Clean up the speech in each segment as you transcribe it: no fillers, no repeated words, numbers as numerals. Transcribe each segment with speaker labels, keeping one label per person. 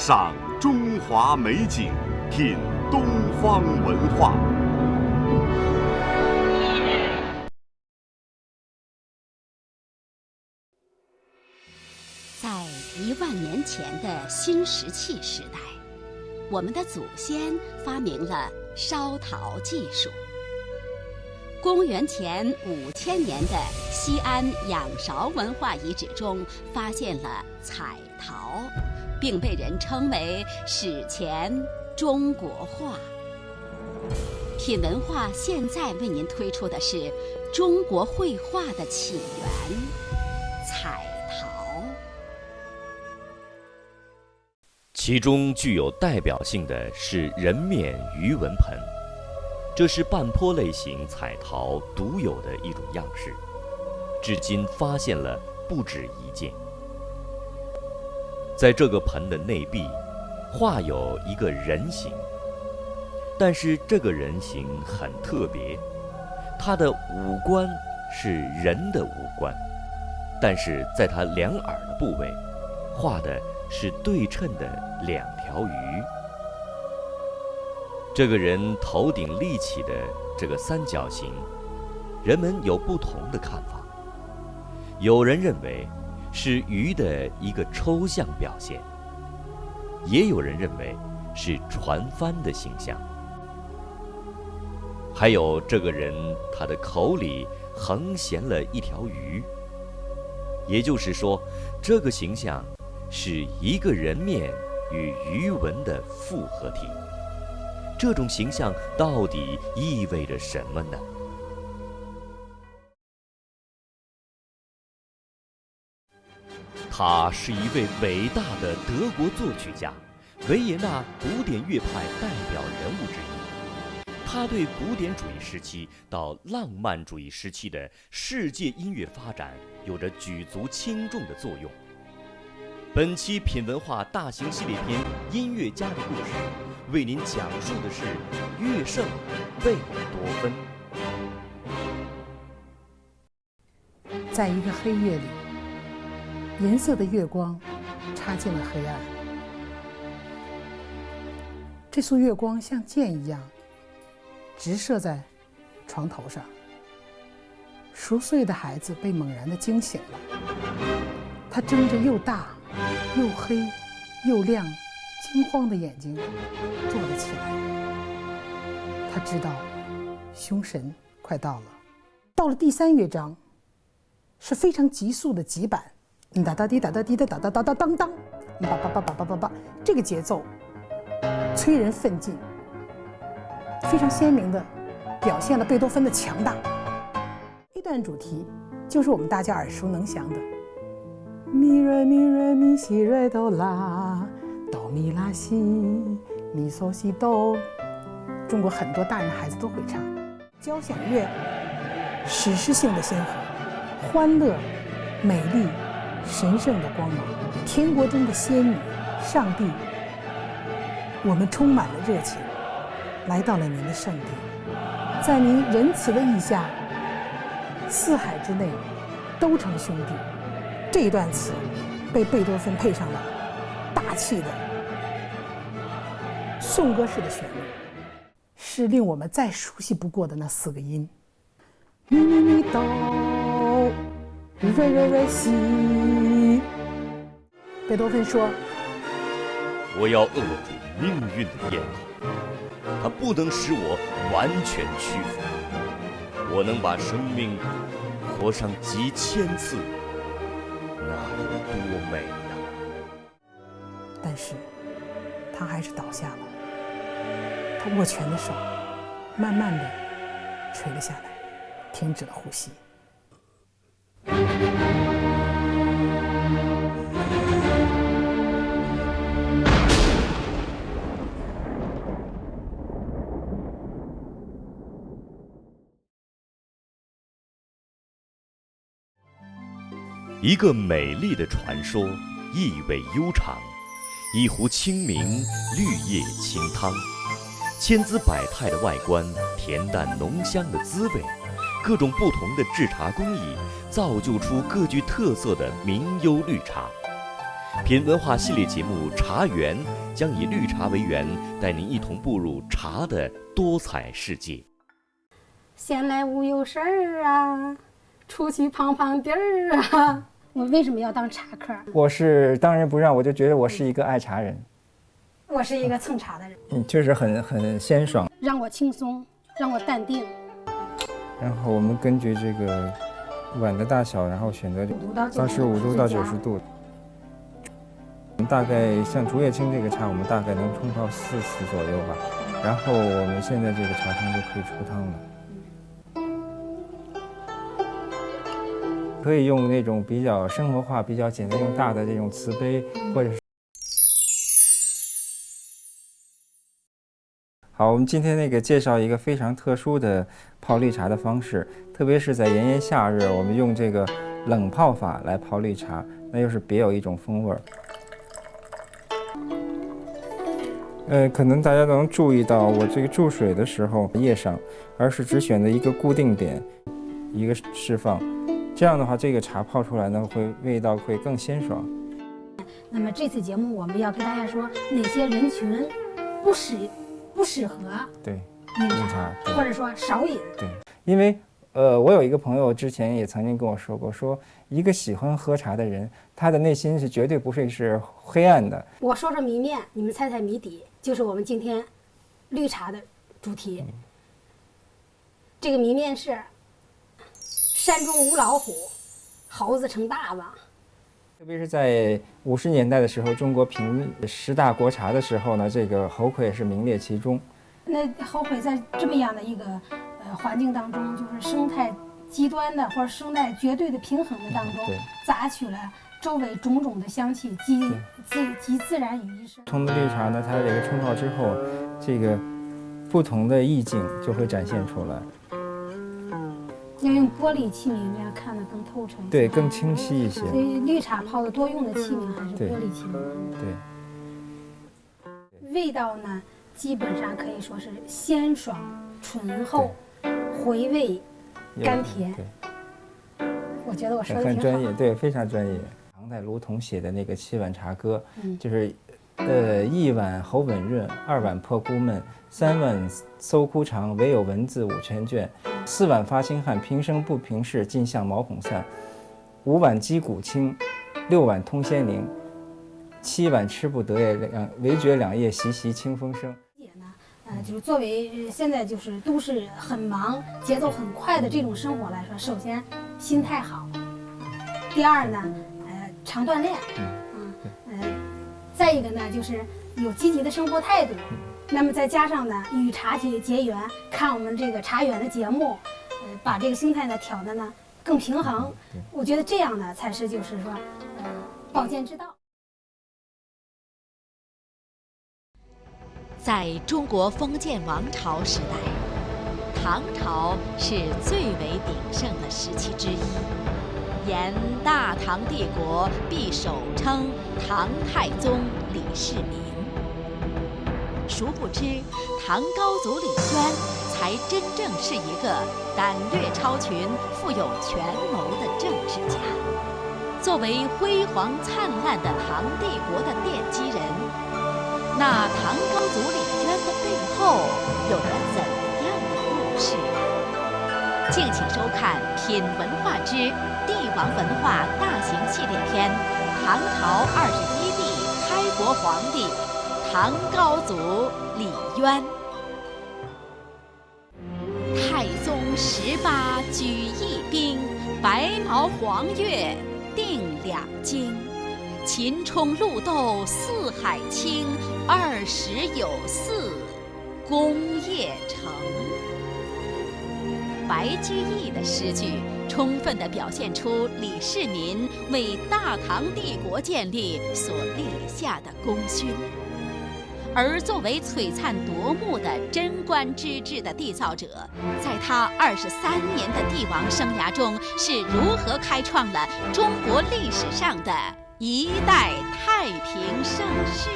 Speaker 1: 赏中华美景，品东方文化。
Speaker 2: 在10000年前的新石器时代，我们的祖先发明了烧陶技术。公元前5000年的西安仰韶文化遗址中发现了彩陶，并被人称为史前中国画。品文化现在为您推出的是中国绘画的起源——彩陶。
Speaker 3: 其中具有代表性的是人面鱼纹盆，这是半坡类型彩陶独有的一种样式，至今发现了不止一件。在这个盆的内壁画有一个人形，但是这个人形很特别，他的五官是人的五官，但是在他两耳的部位画的是对称的2条鱼。这个人头顶立起的这个三角形，人们有不同的看法。有人认为是鱼的一个抽象表现，也有人认为是船帆的形象。还有这个人，他的口里横衔了一条鱼，也就是说，这个形象是一个人面与鱼纹的复合体。这种形象到底意味着什么呢？他是一位伟大的德国作曲家，维也纳古典乐派代表人物之一。他对古典主义时期到浪漫主义时期的世界音乐发展有着举足轻重的作用。本期品文化大型系列篇《音乐家的故事》，为您讲述的是乐圣贝多芬。
Speaker 4: 在一个黑夜里，银色的月光插进了黑暗。这束月光像箭一样直射在床头上。熟睡的孩子被猛然地惊醒了，他睁着又大又黑又亮惊慌的眼睛坐了起来。他知道凶神快到了。到了第3乐章，是非常急速的急板，哒哒滴哒哒滴哒哒哒哒哒当当，叭叭叭叭叭叭叭，这个节奏催人奋进，非常鲜明地表现了贝多芬的强大。这段主题就是我们大家耳熟能详的咪瑞咪瑞咪西瑞哆啦哆咪拉西咪嗦西哆，中国很多大人孩子都会唱。交响乐史诗性的先河，欢乐、美丽、神圣的光芒，天国中的仙女、上帝，我们充满了热情，来到了您的圣地，在您仁慈的意下，四海之内都成兄弟。这一段词被贝多芬配上了大气的颂歌式的旋律，是令我们再熟悉不过的那4个音：咪咪咪哆，瑞瑞瑞西。贝多芬说：“
Speaker 3: 我要扼住命运的咽喉，它不能使我完全屈服。我能把生命活上几千次，那有多美呀！”
Speaker 4: 但是他还是倒下了，他握拳的手慢慢地垂了下来，停止了呼吸。
Speaker 3: 一个美丽的传说，意味悠长；一壶清明，绿叶清汤。千姿百态的外观，恬淡浓香的滋味，各种不同的制茶工艺，造就出各具特色的名优绿茶。品文化系列节目《茶园》将以绿茶为园，带您一同步入茶的多彩世界。
Speaker 5: 闲来无有事儿啊，出去胖胖地儿啊。我为什么要当茶客？
Speaker 6: 我是当仁不让，我就觉得我是一个爱茶人。
Speaker 5: 我是一个蹭茶的人。
Speaker 6: 确实很鲜爽，
Speaker 5: 让我轻松，让我淡定。
Speaker 6: 然后我们根据这个碗的大小，然后选择85度到90度。大概像竹叶青这个茶，我们大概能冲泡4次左右吧。然后我们现在这个茶汤就可以出汤了。可以用那种比较生活化、比较简单，用大的这种瓷杯，或者是。好，我们今天介绍一个非常特殊的泡绿茶的方式，特别是在炎炎夏日，我们用这个冷泡法来泡绿茶，那又是别有一种风味儿。可能大家都能注意到，我这个注水的时候叶上，而是只选择一个固定点，一个释放。这样的话，这个茶泡出来呢，味道会更鲜爽。
Speaker 5: 那么这次节目我们要跟大家说哪些人群不适合
Speaker 6: 对
Speaker 5: 饮茶，或者说少饮。
Speaker 6: 对，因为我有一个朋友之前也曾经跟我说过，说一个喜欢喝茶的人，他的内心是绝对不会是黑暗的。
Speaker 5: 我说说谜面，你们猜猜谜底，就是我们今天绿茶的主题。这个谜面是：山中无老虎，猴子称大王。
Speaker 6: 特别是在50年代的时候，中国评10大国茶的时候呢，这个猴魁是名列其中。
Speaker 5: 那猴魁在这么样的一个环境当中，就是生态极端的或者生态绝对的平衡的当中，杂取了周围种种的香气，集自然于一身。不同的绿茶呢，它这个冲泡之后，这个不同的意境就会展现出来。要用玻璃器皿，这样看得更透彻一些，对，更清晰一些。所以绿茶泡的多用的器皿还是玻璃器皿。对。味道呢，基本上可以说是鲜爽、醇厚、回味、甘甜。我觉得我说的挺好。很专业，对，非常专业。唐代卢仝写的那个7碗茶歌，就是1碗喉吻润，2碗破枯闷，3碗搜枯长，唯有文字5全卷，4碗发清汗，平生不平事，尽向毛孔散，5碗击鼓清，6碗通仙灵，7碗吃不得也，唯觉2夜习习清风生。就是作为现在就是都市很忙、节奏很快的这种生活来说，首先心态好，第二呢，常锻炼，再一个呢就是有积极的生活态度。那么再加上呢，与茶结缘，看我们这个茶园的节目，把这个心态呢调的呢更平衡。我觉得这样呢才是就是说，保健之道。
Speaker 2: 在中国封建王朝时代，唐朝是最为鼎盛的时期之一，沿大唐帝国必首称唐太宗李世民。殊不知，唐高祖李渊才真正是一个胆略超群、富有权谋的政治家。作为辉煌灿烂的唐帝国的奠基人，那唐高祖李渊的背后有着怎样的故事？敬请收看《品文化之帝王文化大型系列篇：唐朝21帝开国皇帝唐高祖李渊。太宗18举一兵，白毛黄月定两京。秦冲鹿斗四海清，20有4功业成。白居易的诗句充分地表现出李世民为大唐帝国建立所立下的功勋。而作为璀璨夺目的贞观之治的缔造者，在他23年的帝王生涯中，是如何开创了中国历史上的一代太平盛世？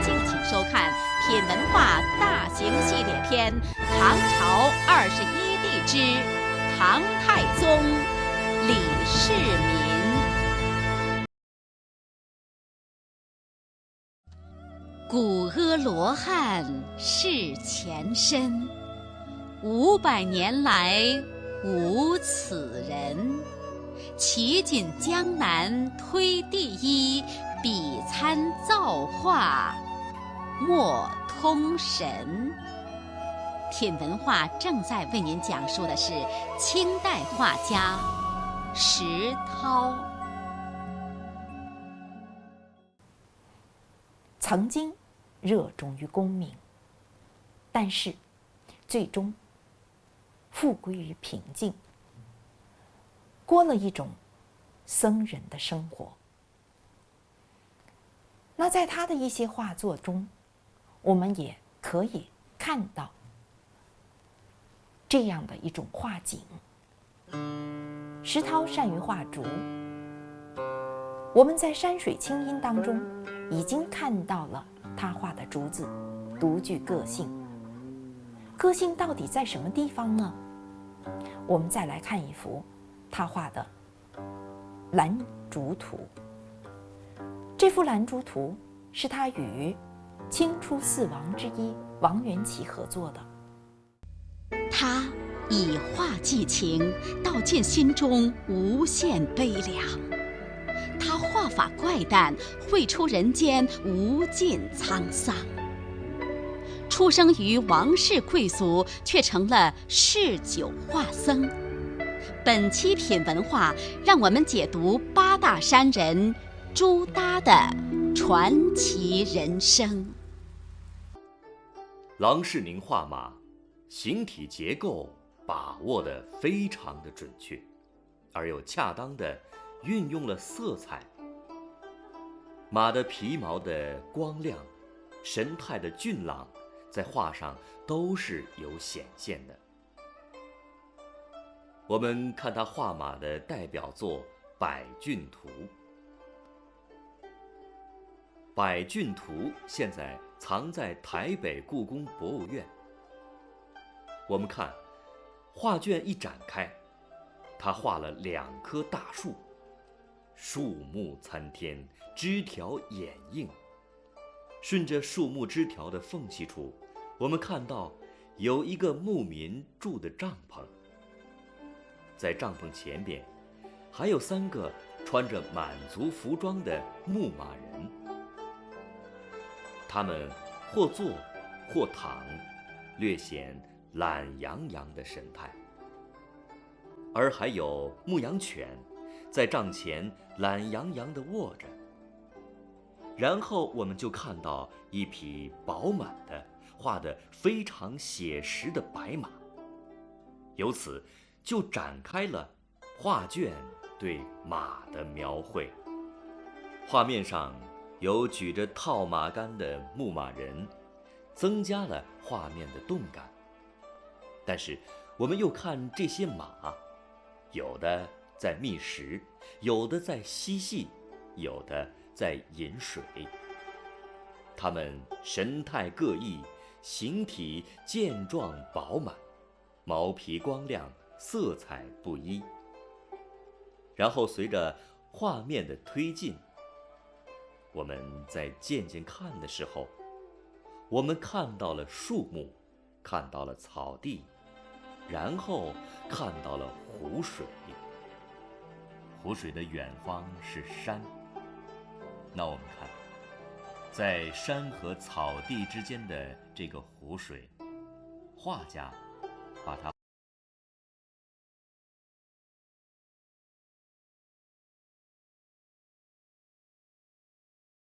Speaker 2: 敬请收看《品文化大型系列篇：唐朝21帝之唐太宗李世民》。古阿罗汉是前身，500年来无此人。齐锦江南推第一，比参造画莫通神。品文化正在为您讲述的是清代画家石涛。
Speaker 7: 曾经热衷于功名，但是最终复归于平静，过了一种僧人的生活。那在他的一些画作中，我们也可以看到这样的一种画景。石涛善于画竹，我们在山水清音当中已经看到了他画的竹子独具个性。个性到底在什么地方呢？我们再来看一幅他画的兰竹图。这幅兰竹图是他与清初4王之一王元祁合作的。
Speaker 2: 他以画寄情，道尽心中无限悲凉。他画法怪诞，绘出人间无尽沧桑。出生于王室贵族，却成了嗜酒画僧。本期品文化，让我们解读8大山人朱耷的传奇人生。
Speaker 3: 郎世宁画马，形体结构把握得非常的准确，而又恰当地运用了色彩。马的皮毛的光亮，神态的俊朗，在画上都是有显现的。我们看他画马的代表作《百骏图》。《百骏图》现在藏在台北故宫博物院。我们看画卷一展开，他画了2棵大树，树木参天，枝条掩映。顺着树木枝条的缝隙处，我们看到有一个牧民住的帐篷，在帐篷前边还有3个穿着满族服装的牧马人，他们或坐或躺，略显懒洋洋的神态。而还有牧羊犬在帐前懒洋洋地卧着。然后我们就看到一匹饱满的、画得非常写实的白马，由此就展开了画卷对马的描绘。画面上有举着套马杆的牧马人，增加了画面的动感。但是我们又看这些马，有的在觅食，有的在嬉戏，有的在饮水。它们神态各异，形体健壮饱满，毛皮光亮，色彩不一。然后随着画面的推进，我们在渐渐看的时候，我们看到了树木，看到了草地，然后看到了湖水。湖水的远方是山。那我们看，在山和草地之间的这个湖水，画家把它